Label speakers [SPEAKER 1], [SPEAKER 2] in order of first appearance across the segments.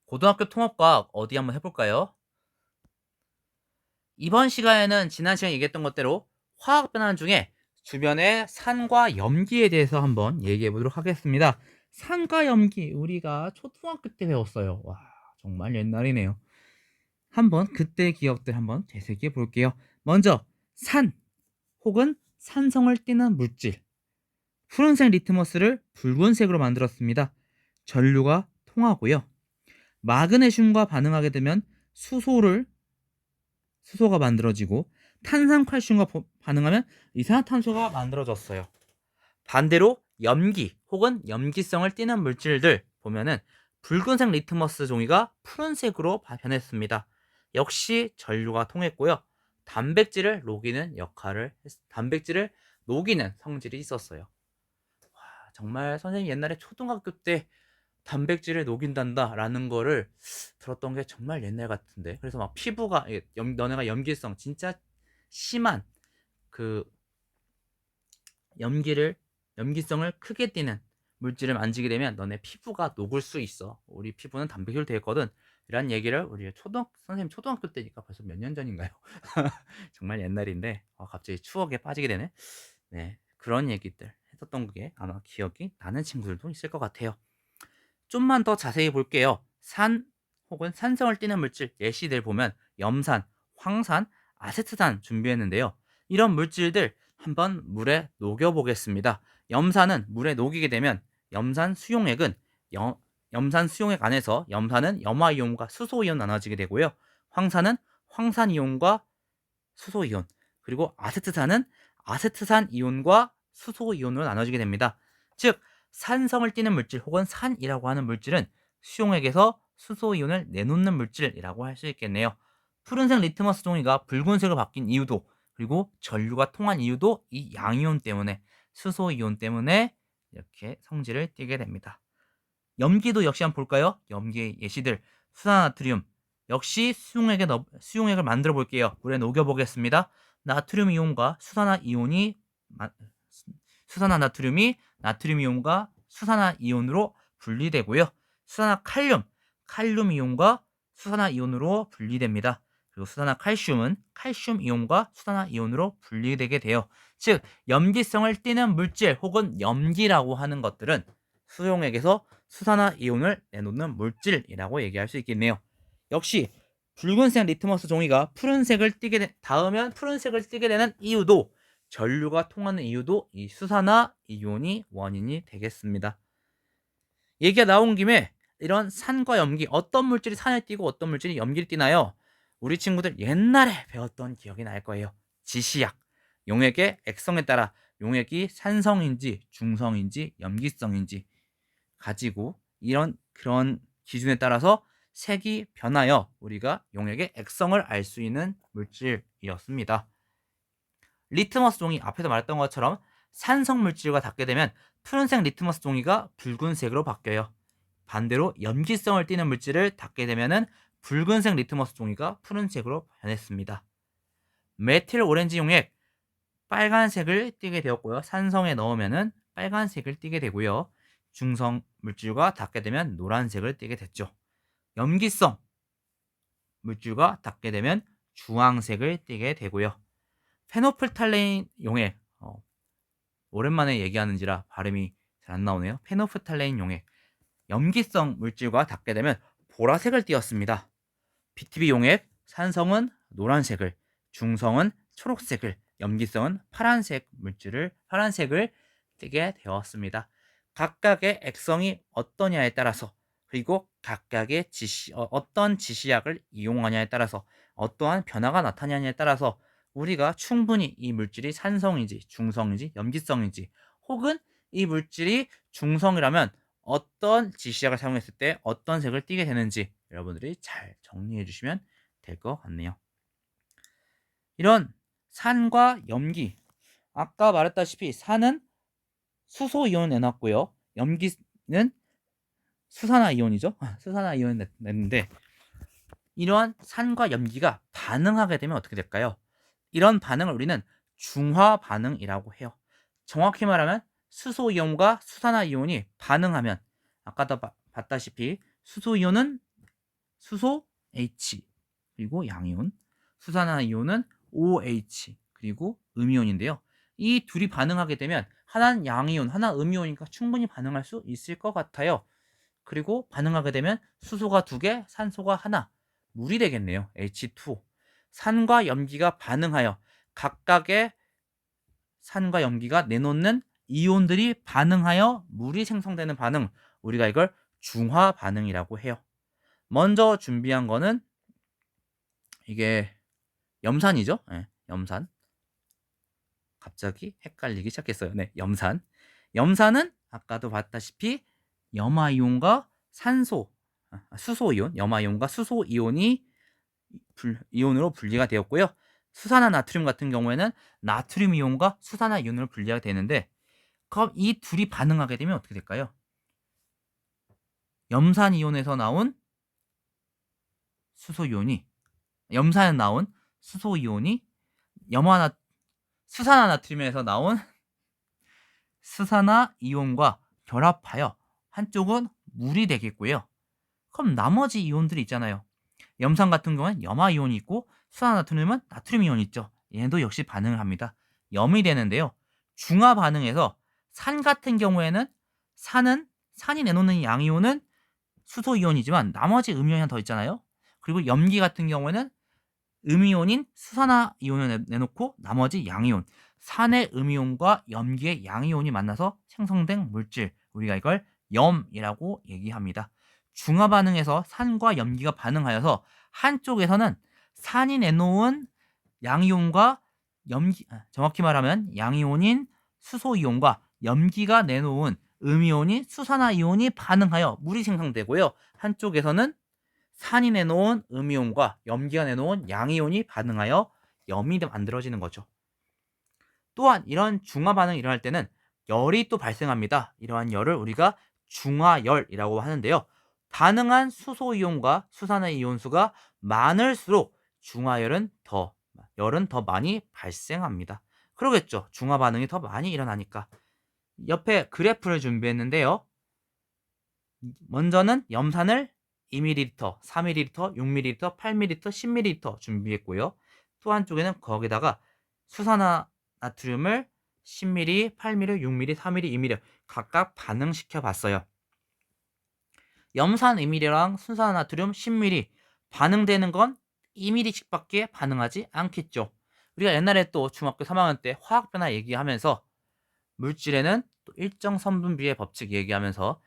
[SPEAKER 1] 고등학교 통합과학 어디 한번 해볼까요? 이번 시간에는 지난 시간에 얘기했던 것대로 화학 변환 중에 주변의 산과 염기에 대해서 한번 얘기해 보도록 하겠습니다. 산과 염기 우리가 초등학교 때 배웠어요. 와, 정말 옛날이네요. 한번 그때 기억들 한번 되새겨 볼게요. 먼저 산 혹은 산성을 띠는 물질. 푸른색 리트머스를 붉은색으로 만들었습니다. 전류가 통하고요. 마그네슘과 반응하게 되면 수소가 만들어지고 탄산칼슘과 반응하면 이산화탄소가 만들어졌어요. 반대로 염기 혹은 염기성을 띠는 물질들 보면은 붉은색 리트머스 종이가 푸른색으로 변했습니다. 역시 전류가 통했고요. 단백질을 녹이는 성질이 있었어요. 와, 정말 선생님 옛날에 초등학교 때 단백질을 녹인단다라는 거를 들었던 게 정말 옛날 같은데. 그래서 막 피부가 너네가 염기성 진짜 심한 그 염기성을 크게 띠는 물질을 만지게 되면 너네 피부가 녹을 수 있어. 우리 피부는 단백질로 되어 있거든. 이런 얘기를 우리 선생님 초등학교 때니까 벌써 몇 년 전인가요? 정말 옛날인데 갑자기 추억에 빠지게 되네. 네, 그런 얘기들 했었던 게 아마 기억이 나는 친구들도 있을 것 같아요. 좀만 더 자세히 볼게요. 산 혹은 산성을 띠는 물질 예시들 보면 염산, 황산, 아세트산 준비했는데요. 이런 물질들 한번 물에 녹여 보겠습니다. 염산은 물에 녹이게 되면 염산 수용액은 염산 수용액 안에서 염산은 염화이온과 수소이온 나눠지게 되고요. 황산은 황산이온과 수소이온, 그리고 아세트산은 아세트산 이온과 수소이온으로 나눠지게 됩니다. 즉 산성을 띠는 물질 혹은 산이라고 하는 물질은 수용액에서 수소이온을 내놓는 물질이라고 할 수 있겠네요. 푸른색 리트머스 종이가 붉은색으로 바뀐 이유도, 그리고 전류가 통한 이유도 이 양이온 때문에, 수소이온 때문에 이렇게 성질을 띠게 됩니다. 염기도 역시 한번 볼까요? 염기의 예시들 수산나트륨 역시 수용액을 만들어 볼게요. 물에 녹여 보겠습니다. 나트륨 이온과 수산화나트륨이 나트륨 이온과 수산화 이온으로 분리되고요. 칼륨 이온과 수산화 이온으로 분리됩니다. 그리고 수산화칼슘은 칼슘 이온과 수산화 이온으로 분리되게 돼요. 즉 염기성을 띠는 물질 혹은 염기라고 하는 것들은 수용액에서 수산화 이온을 내놓는 물질이라고 얘기할 수 있겠네요. 역시 붉은색 리트머스 종이가 닿으면 푸른색을 띠게 되는 이유도, 전류가 통하는 이유도 이 수산화 이온이 원인이 되겠습니다. 얘기가 나온 김에 이런 산과 염기, 어떤 물질이 산을 띠고 어떤 물질이 염기를 띠나요? 우리 친구들 옛날에 배웠던 기억이 날 거예요. 지시약, 용액의 액성에 따라 용액이 산성인지 중성인지 염기성인지 가지고 그런 기준에 따라서 색이 변하여 우리가 용액의 액성을 알 수 있는 물질이었습니다. 리트머스 종이 앞에서 말했던 것처럼 산성 물질과 닿게 되면 푸른색 리트머스 종이가 붉은색으로 바뀌어요. 반대로 염기성을 띠는 물질을 닿게 되면 붉은색 리트머스 종이가 푸른색으로 변했습니다. 메틸 오렌지 용액 빨간색을 띠게 되었고요. 산성에 넣으면 빨간색을 띠게 되고요. 중성 물질과 닿게 되면 노란색을 띠게 됐죠. 염기성 물질과 닿게 되면 주황색을 띠게 되고요. 페노프탈레인 용액, 오랜만에 얘기하는지라 발음이 잘 안 나오네요. 페노프탈레인 용액, 염기성 물질과 닿게 되면 보라색을 띠었습니다. BTB 용액, 산성은 노란색을, 중성은 초록색을, 염기성은 파란색을 띠게 되었습니다. 각각의 액성이 어떠냐에 따라서, 그리고 각각의 어떤 지시약을 이용하냐에 따라서, 어떠한 변화가 나타나냐에 따라서 우리가 충분히 이 물질이 산성인지 중성인지 염기성인지, 혹은 이 물질이 중성이라면 어떤 지시약을 사용했을 때 어떤 색을 띠게 되는지 여러분들이 잘 정리해 주시면 될 것 같네요. 이런 산과 염기, 아까 말했다시피 산은 수소이온을 내놨고요. 염기는 수산화이온이죠. 수산화이온을 냈는데, 이러한 산과 염기가 반응하게 되면 어떻게 될까요? 이런 반응을 우리는 중화 반응이라고 해요. 정확히 말하면 수소이온과 수산화이온이 반응하면, 아까도 봤다시피 수소이온은 수소 H 그리고 양이온, 수산화이온은 OH 그리고 음이온인데요. 이 둘이 반응하게 되면 하나는 양이온, 하나 음이온이니까 충분히 반응할 수 있을 것 같아요. 그리고 반응하게 되면 수소가 2개, 산소가 하나, 물이 되겠네요. H2O. 산과 염기가 반응하여 각각의 산과 염기가 내놓는 이온들이 반응하여 물이 생성되는 반응, 우리가 이걸 중화 반응이라고 해요. 먼저 준비한 거는 이게 염산이죠. 네, 염산. 갑자기 헷갈리기 시작했어요. 네, 염산. 염산은 아까도 봤다시피 염화이온과 산소, 수소이온, 염화이온과 수소이온이 이온으로 분리가 되었고요. 수산화 나트륨 같은 경우에는 나트륨 이온과 수산화 이온으로 분리가 되는데, 그럼 이 둘이 반응하게 되면 어떻게 될까요? 염산 이온에서 나온 수소 이온이, 염산에 나온 수소 이온이 수산화 나트륨에서 나온 수산화 이온과 결합하여 한쪽은 물이 되겠고요. 그럼 나머지 이온들이 있잖아요. 염산 같은 경우는 염화 이온이 있고 수산화 나트륨은 나트륨 이온이 있죠. 얘도 역시 반응을 합니다. 염이 되는데요. 중화 반응에서 산 같은 경우에는 산이 내놓는 양이온은 수소 이온이지만 나머지 음이온이 하나 더 있잖아요. 그리고 염기 같은 경우에는 음이온인 수산화 이온을 내놓고 나머지 양이온, 산의 음이온과 염기의 양이온이 만나서 생성된 물질, 우리가 이걸 염이라고 얘기합니다. 중화 반응에서 산과 염기가 반응하여서 한쪽에서는 산이 내놓은 양이온과 정확히 말하면 양이온인 수소이온과 염기가 내놓은 음이온인 수산화이온이 반응하여 물이 생성되고요. 한쪽에서는 산이 내놓은 음이온과 염기가 내놓은 양이온이 반응하여 염이 만들어지는 거죠. 또한 이런 중화 반응이 일어날 때는 열이 또 발생합니다. 이러한 열을 우리가 중화열이라고 하는데요. 반응한 수소이온과 수산화이온 수가 많을수록 열은 더 많이 발생합니다. 그러겠죠. 중화 반응이 더 많이 일어나니까. 옆에 그래프를 준비했는데요. 먼저는 염산을 2ml, 4ml, 6ml, 8ml, 10ml 준비했고요. 또 한쪽에는 거기다가 수산화 나트륨을 10ml, 8ml, 6ml, 4ml, 2ml 각각 반응시켜 봤어요. 염산 2ml랑 수산화 나트륨 10ml 반응되는 건 2ml씩밖에 반응하지 않겠죠. 우리가 옛날에 또 중학교 3학년 때 화학 변화 얘기하면서 물질에는 또 일정 성분비의 법칙 얘기하면서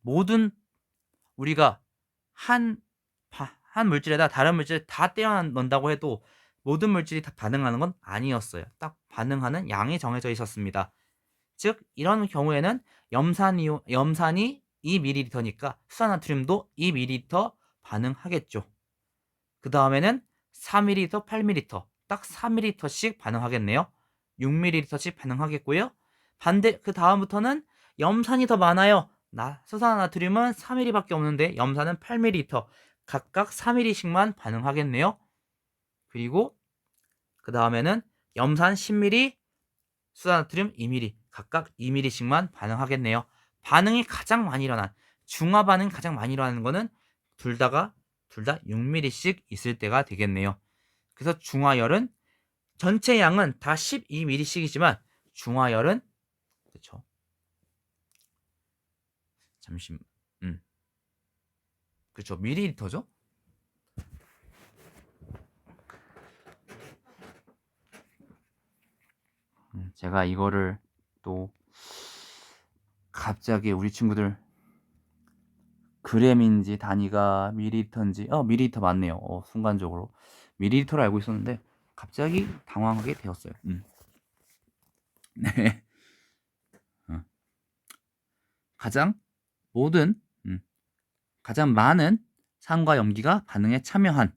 [SPEAKER 1] 모든 우리가 한 물질에다 다른 물질을 다 떼어 넣는다고 해도 모든 물질이 다 반응하는 건 아니었어요. 딱 반응하는 양이 정해져 있었습니다. 즉 이런 경우에는 염산이 2ml니까 수산나트륨도 2ml 반응하겠죠. 그 다음에는 4ml, 8ml 딱 4ml씩 반응하겠네요. 6ml씩 반응하겠고요. 그 다음부터는 염산이 더 많아요. 수산나트륨은 4ml밖에 없는데 염산은 8ml 각각 4ml씩만 반응하겠네요. 그리고 그 다음에는 염산 10ml, 수산나트륨 2ml 각각 2ml씩만 반응하겠네요. 반응이 가장 많이 일어난 중화 반응이 가장 많이 일어나는 거는 둘 다 6ml씩 있을 때가 되겠네요. 그래서 중화열은 전체 양은 다 12ml씩이지만 중화열은 그렇죠. 그렇죠. 밀리리터죠. 제가 이거를 또 갑자기 우리 친구들 그램인지 단위가 밀리리터인지 밀리리터 맞네요. 순간적으로 밀리리터로 알고 있었는데 갑자기 당황하게 되었어요. 네. 가장 많은 산과 염기가 반응에 참여한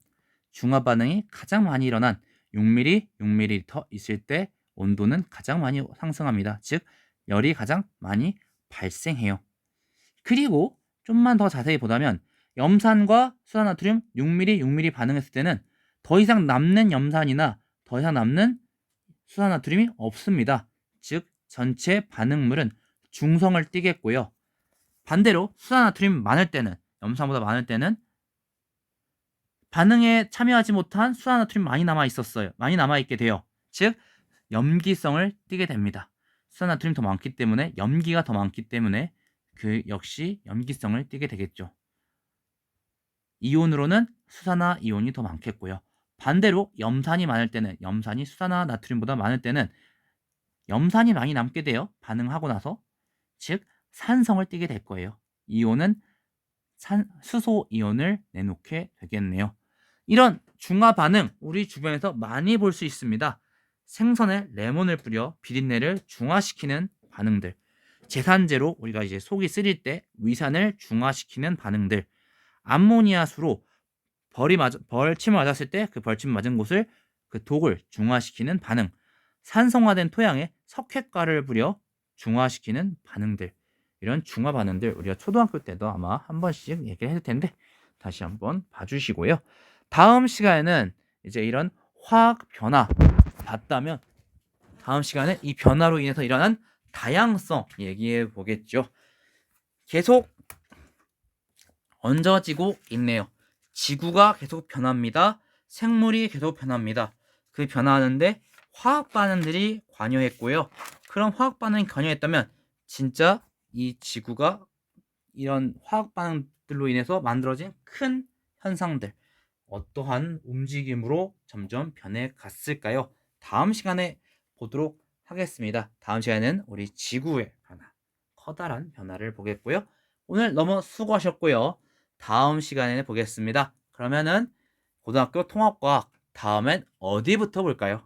[SPEAKER 1] 중화 반응이 가장 많이 일어난 6ml 있을 때 온도는 가장 많이 상승합니다. 즉 열이 가장 많이 발생해요. 그리고 좀만 더 자세히 보자면 염산과 수산나트륨 6ml 반응했을 때는 더 이상 남는 염산이나 더 이상 남는 수산나트륨이 없습니다. 즉 전체 반응물은 중성을 띠겠고요. 반대로 수산나트륨이 많을 때는 염산보다 많을 때는 반응에 참여하지 못한 수산화나트륨 많이 남아 있었어요. 많이 남아 있게 돼요. 즉 염기성을 띠게 됩니다. 수산나트륨 더 많기 때문에 염기가 더 많기 때문에 그 역시 염기성을 띠게 되겠죠. 이온으로는 수산화 이온이 더 많겠고요. 반대로 염산이 많을 때는 염산이 수산화 나트륨보다 많을 때는 염산이 많이 남게 돼요. 반응하고 나서 즉 산성을 띠게 될 거예요. 이온은 수소 이온을 내놓게 되겠네요. 이런 중화 반응 우리 주변에서 많이 볼 수 있습니다. 생선에 레몬을 뿌려 비린내를 중화시키는 반응들, 제산제로 우리가 이제 속이 쓰릴 때 위산을 중화시키는 반응들, 암모니아수로 벌침을 맞았을 때 그 벌침 맞은 곳을 그 독을 중화시키는 반응, 산성화된 토양에 석회가를 뿌려 중화시키는 반응들, 이런 중화 반응들 우리가 초등학교 때도 아마 한 번씩 얘기를 했을 텐데 다시 한번 봐주시고요. 다음 시간에는 이제 이런 화학 변화 봤다면 다음 시간에 이 변화로 인해서 일어난 다양성 얘기해 보겠죠. 계속 얹어지고 있네요. 지구가 계속 변합니다. 생물이 계속 변합니다. 그 변화하는데 화학 반응들이 관여했고요. 그런 화학 반응이 관여했다면 진짜 이 지구가 이런 화학 반응들로 인해서 만들어진 큰 현상들, 어떠한 움직임으로 점점 변해 갔을까요? 다음 시간에 보도록 하겠습니다. 다음 시간에는 우리 지구의 변화, 커다란 변화를 보겠고요. 오늘 너무 수고하셨고요. 다음 시간에 보겠습니다. 그러면은 고등학교 통합과학 다음엔 어디부터 볼까요?